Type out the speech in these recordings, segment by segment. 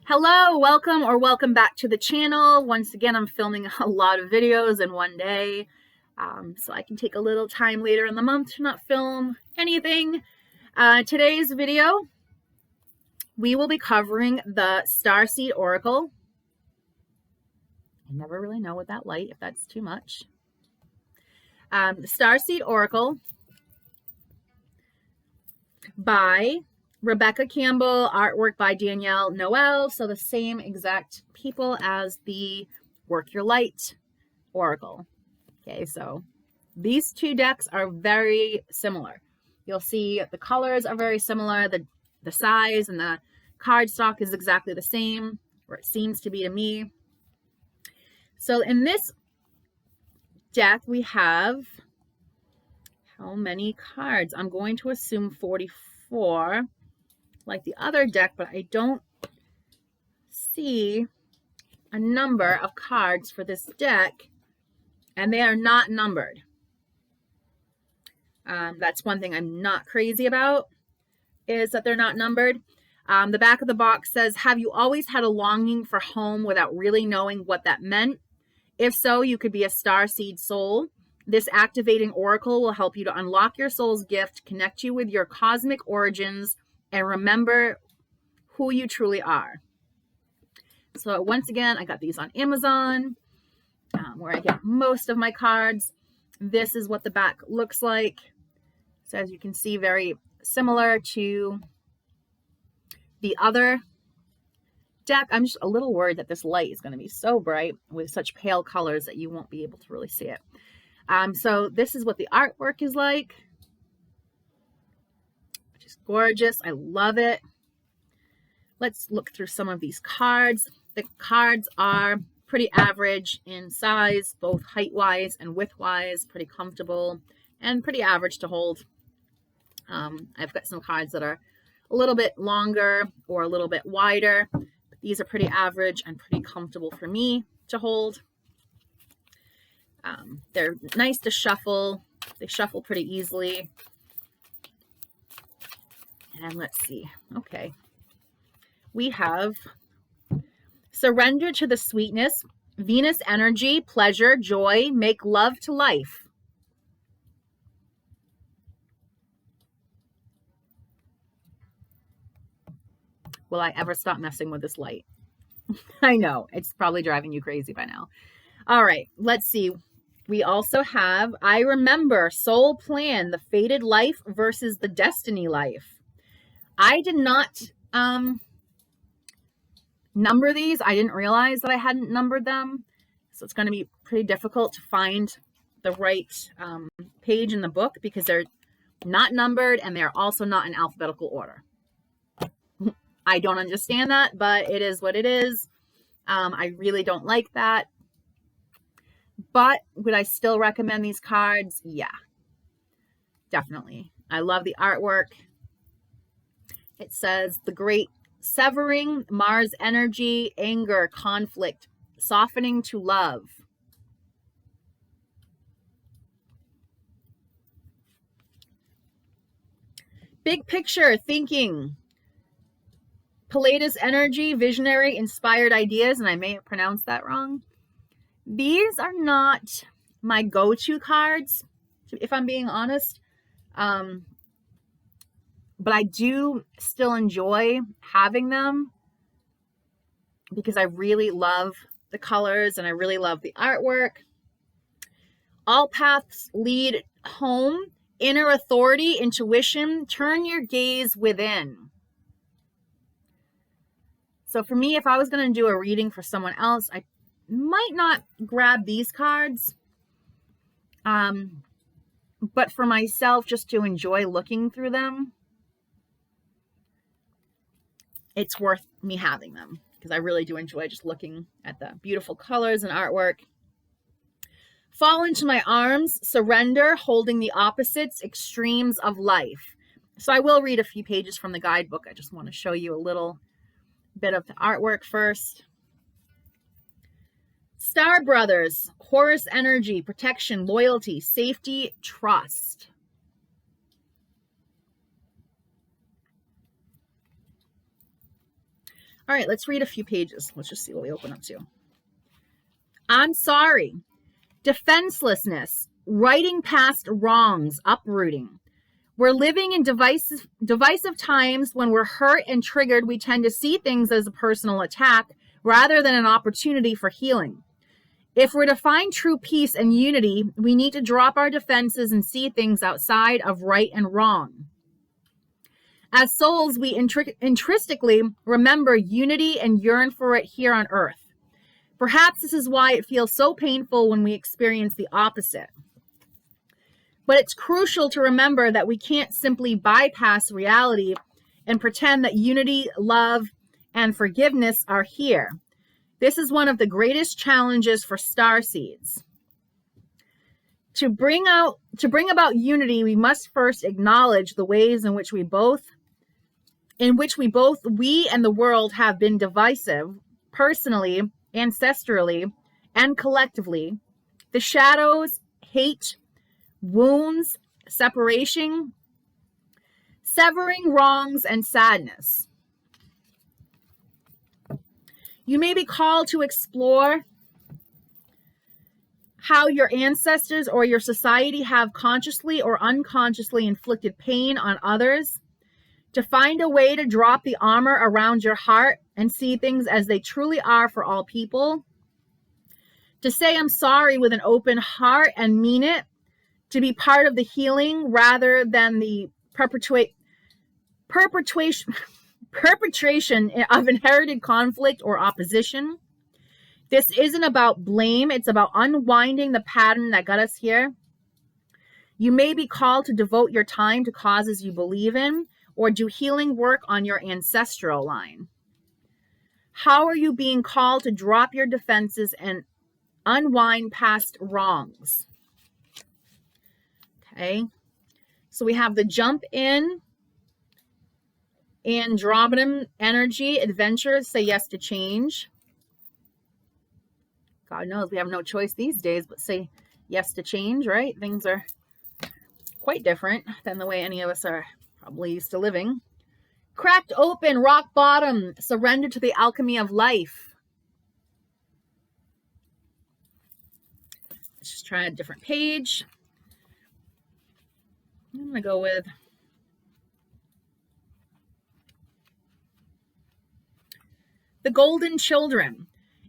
Hello, welcome back to the channel. Once again, I'm filming a lot of videos in one day, so I can take a little time later in the month to not film anything. Today's video, we will be covering the Starseed Oracle. I never really know with that light if that's too much. The Starseed Oracle by Rebecca Campbell, artwork by Danielle Noel, so the same exact people as the Work Your Light Oracle. Okay, so these two decks are very similar. You'll see the colors are very similar, the size and the cardstock is exactly the same, or it seems to be to me. So in this deck, we have how many cards? I'm going to assume 44. Like the other deck, but I don't see a number of cards for this deck, and they are not numbered. That's one thing I'm not crazy about, is that they're not numbered. The back of the box says, have you always had a longing for home without really knowing what that meant? If so, you could be a Starseed soul. This activating oracle will help you to unlock your soul's gift, connect you with your cosmic origins, and remember who you truly are. So once again, I got these on Amazon, where I get most of my cards. This is what the back looks like. So as you can see, very similar to the other deck. I'm just a little worried that this light is going to be so bright with such pale colors that you won't be able to really see it. So this is what the artwork is like. Gorgeous. I love it. Let's look through some of these cards. The cards are pretty average in size, both height-wise and width-wise, pretty comfortable and pretty average to hold. I've got some cards that are a little bit longer or a little bit wider, but these are pretty average and pretty comfortable for me to hold. They're nice to shuffle. They shuffle pretty easily. And let's see. Okay. We have surrender to the sweetness, Venus energy, pleasure, joy, make love to life. Will I ever stop messing with this light? I know, it's probably driving you crazy by now. All right, let's see. We also have I remember, soul plan, the fated life versus the destiny life. I did not number these. I didn't realize that I hadn't numbered them. So it's going to be pretty difficult to find the right page in the book because they're not numbered and they're also not in alphabetical order. I don't understand that, but it is what it is. I really don't like that. But would I still recommend these cards? Yeah, definitely. I love the artwork. It says the great severing, Mars energy, anger, conflict, softening to love. Big picture thinking, Palladius energy, visionary, inspired ideas, and I may have pronounced that wrong. These are not my go-to cards, if I'm being honest. But I do still enjoy having them because I really love the colors and I really love the artwork. All paths lead home, inner authority, intuition, turn your gaze within. So for me, if I was going to do a reading for someone else, I might not grab these cards. But for myself, just to enjoy looking through them, it's worth me having them because I really do enjoy just looking at the beautiful colors and artwork. Fall into my arms, surrender, holding the opposites, extremes of life. So I will read a few pages from the guidebook. I just want to show you a little bit of the artwork first. Star Brothers, Horus energy, protection, loyalty, safety, trust. All right, let's read a few pages. Let's just see what we open up to. I'm sorry. Defenselessness. Writing past wrongs. Uprooting. We're living in divisive times. When we're hurt and triggered, we tend to see things as a personal attack rather than an opportunity for healing. If we're to find true peace and unity, we need to drop our defenses and see things outside of right and wrong. As souls, we intrinsically remember unity and yearn for it here on earth. Perhaps this is why it feels so painful when we experience the opposite. But it's crucial to remember that we can't simply bypass reality and pretend that unity, love, and forgiveness are here. This is one of the greatest challenges for starseeds. To bring about unity, we must first acknowledge the ways in which we and the world have been divisive, personally, ancestrally, and collectively. The shadows, hate, wounds, separation, severing wrongs, and sadness. You may be called to explore how your ancestors or your society have consciously or unconsciously inflicted pain on others, to find a way to drop the armor around your heart and see things as they truly are for all people, to say I'm sorry with an open heart and mean it, to be part of the healing rather than the perpetration of inherited conflict or opposition. This isn't about blame, it's about unwinding the pattern that got us here. You may be called to devote your time to causes you believe in, or do healing work on your ancestral line. How are you being called to drop your defenses and unwind past wrongs? Okay, so we have the jump in, Andromedan energy, adventure, say yes to change. God knows we have no choice these days but say yes to change, right? Things are quite different than the way any of us are probably used to living. Cracked open, rock bottom, surrender to the alchemy of life. Let's just try a different page. I'm going to go with the golden children.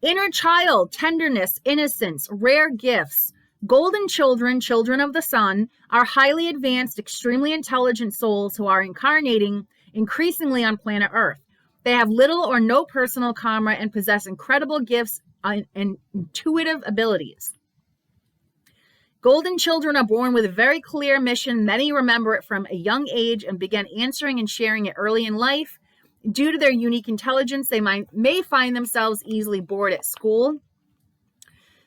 Inner child, tenderness, innocence, rare gifts. Golden children, children of the sun, are highly advanced, extremely intelligent souls who are incarnating increasingly on planet Earth. They have little or no personal karma and possess incredible gifts and intuitive abilities. Golden children are born with a very clear mission. Many remember it from a young age and begin answering and sharing it early in life. Due to their unique intelligence, they may find themselves easily bored at school.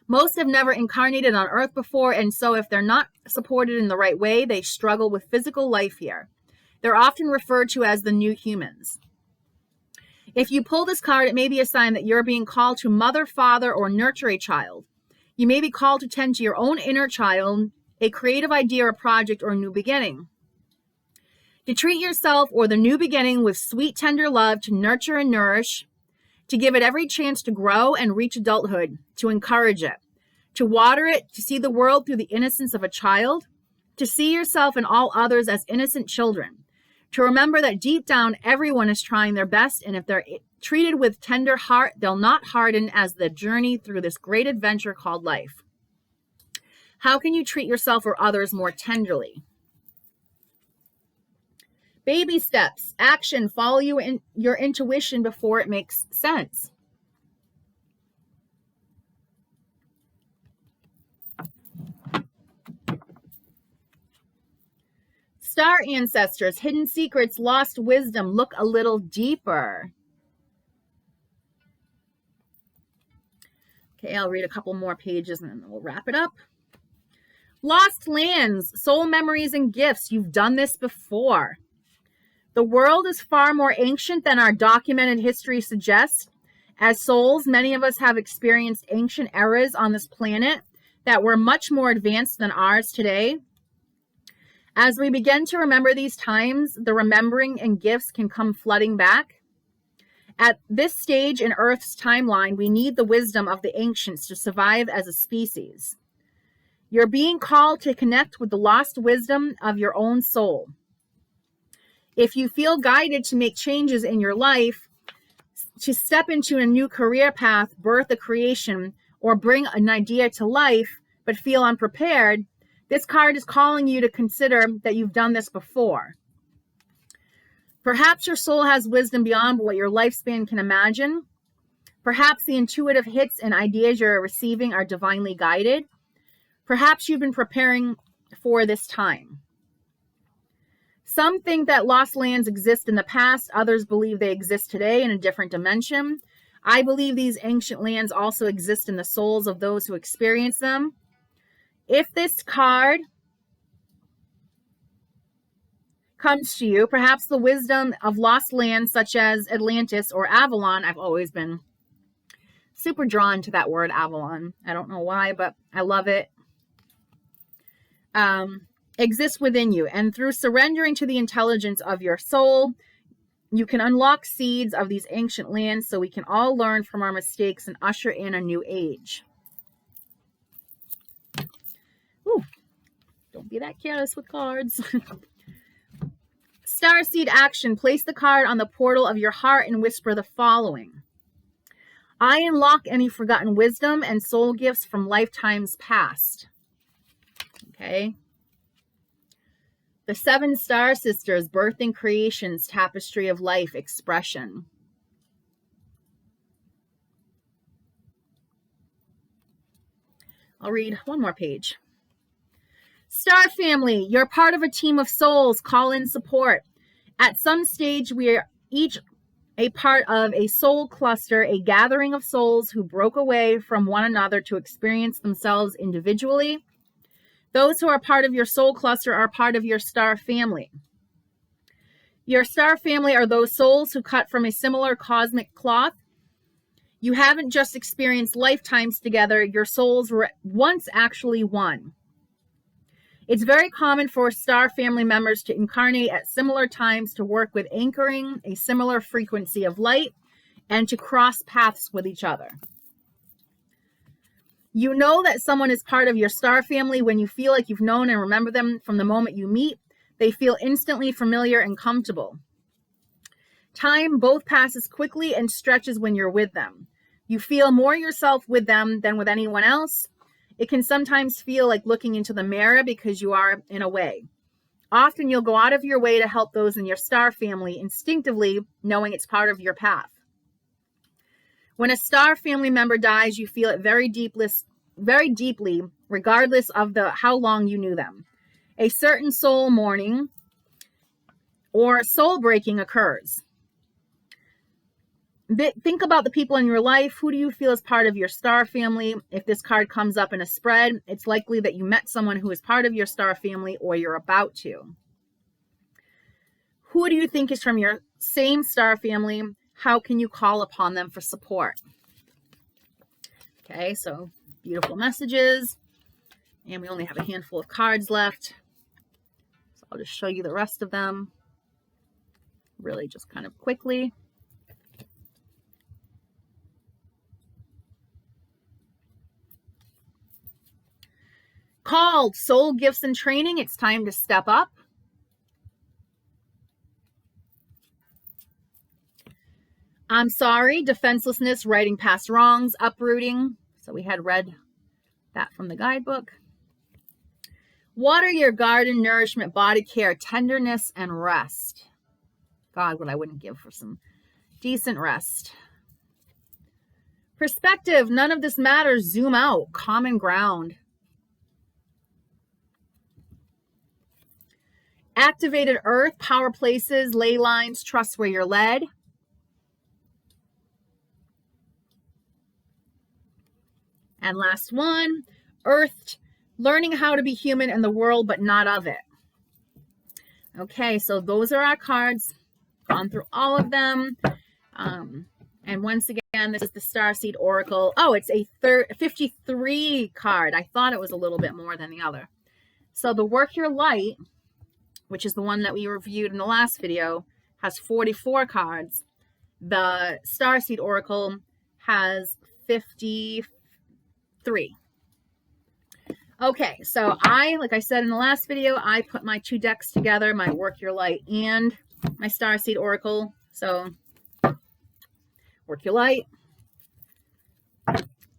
Most have never incarnated on Earth before, and so if they're not supported in the right way, they struggle with physical life here. They're often referred to as the new humans. If you pull this card, it may be a sign that you're being called to mother, father, or nurture a child. You may be called to tend to your own inner child, a creative idea or project, or new beginning. To treat yourself or the new beginning with sweet, tender love, to nurture and nourish, to give it every chance to grow and reach adulthood, to encourage it, to water it, to see the world through the innocence of a child, to see yourself and all others as innocent children, to remember that deep down everyone is trying their best, and if they're treated with tender heart, they'll not harden as the journey through this great adventure called life. How can you treat yourself or others more tenderly? Baby steps, action, follow your intuition before it makes sense. Star ancestors, hidden secrets, lost wisdom, look a little deeper. Okay, I'll read a couple more pages and then we'll wrap it up. Lost lands, soul memories and gifts. You've done this before. The world is far more ancient than our documented history suggests. As souls, many of us have experienced ancient eras on this planet that were much more advanced than ours today. As we begin to remember these times, the remembering and gifts can come flooding back. At this stage in Earth's timeline, we need the wisdom of the ancients to survive as a species. You're being called to connect with the lost wisdom of your own soul. If you feel guided to make changes in your life, to step into a new career path, birth a creation, or bring an idea to life, but feel unprepared, this card is calling you to consider that you've done this before. Perhaps your soul has wisdom beyond what your lifespan can imagine. Perhaps the intuitive hits and ideas you're receiving are divinely guided. Perhaps you've been preparing for this time. Some think that lost lands exist in the past. Others believe they exist today in a different dimension. I believe these ancient lands also exist in the souls of those who experience them. If this card comes to you, perhaps the wisdom of lost lands such as Atlantis or Avalon. I've always been super drawn to that word Avalon. I don't know why, but I love it. Exists within you, and through surrendering to the intelligence of your soul, you can unlock seeds of these ancient lands so we can all learn from our mistakes and usher in a new age. Ooh, don't be that careless with cards. Starseed action. Place the card on the portal of your heart and whisper the following. I unlock any forgotten wisdom and soul gifts from lifetimes past. Okay. The 7 Star Sisters, Birthing Creations, Tapestry of Life, Expression. I'll read one more page. Star family, you're part of a team of souls. Call in support. At some stage, we are each a part of a soul cluster, a gathering of souls who broke away from one another to experience themselves individually. Those who are part of your soul cluster are part of your star family. Your star family are those souls who cut from a similar cosmic cloth. You haven't just experienced lifetimes together, your souls were once actually one. It's very common for star family members to incarnate at similar times to work with anchoring a similar frequency of light and to cross paths with each other. You know that someone is part of your star family when you feel like you've known and remember them from the moment you meet. They feel instantly familiar and comfortable. Time both passes quickly and stretches when you're with them. You feel more yourself with them than with anyone else. It can sometimes feel like looking into the mirror because you are in a way. Often you'll go out of your way to help those in your star family instinctively, knowing it's part of your path. When a star family member dies, you feel it very deeply, regardless of how long you knew them. A certain soul mourning or soul breaking occurs. Think about the people in your life. Who do you feel is part of your star family? If this card comes up in a spread, it's likely that you met someone who is part of your star family or you're about to. Who do you think is from your same star family? How can you call upon them for support? Okay, so beautiful messages. And we only have a handful of cards left. So I'll just show you the rest of them. Really just kind of quickly. Called Soul Gifts and Training. It's time to step up. I'm sorry, defenselessness, writing past wrongs, uprooting. So we had read that from the guidebook. Water your garden, nourishment, body care, tenderness, and rest. God, what I wouldn't give for some decent rest. Perspective, none of this matters. Zoom out, common ground. Activated earth, power places, ley lines, trust where you're led. And last one, earthed, learning how to be human in the world, but not of it. Okay, so those are our cards. Gone through all of them. And once again, this is the Starseed Oracle. Oh, it's a 53 card. I thought it was a little bit more than the other. So the Work Your Light, which is the one that we reviewed in the last video, has 44 cards. The Starseed Oracle has 53. Okay, so like I said in the last video, I put my 2 decks together, my Work Your Light and my Starseed Oracle. So Work Your Light,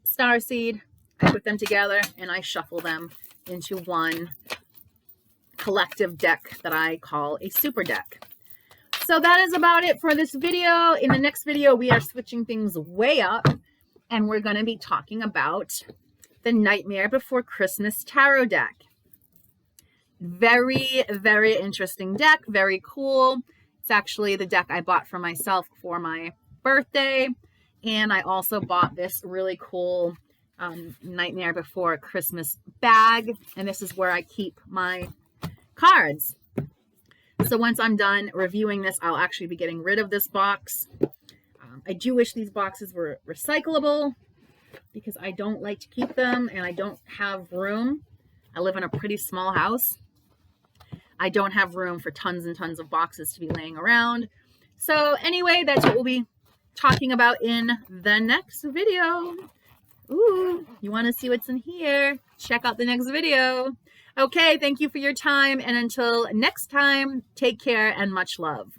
Starseed, I put them together and I shuffle them into one collective deck that I call a super deck. So that is about it for this video. In the next video, we are switching things way up and we're going to be talking about the Nightmare Before Christmas Tarot deck. Very, very interesting deck. Very cool. It's actually the deck I bought for myself for my birthday. And I also bought this really cool Nightmare Before Christmas bag. And this is where I keep my cards. So once I'm done reviewing this, I'll actually be getting rid of this box. I do wish these boxes were recyclable because I don't like to keep them and I don't have room. I live in a pretty small house. I don't have room for tons and tons of boxes to be laying around. So anyway, that's what we'll be talking about in the next video. Ooh, you want to see what's in here? Check out the next video. Okay, thank you for your time. And until next time, take care and much love.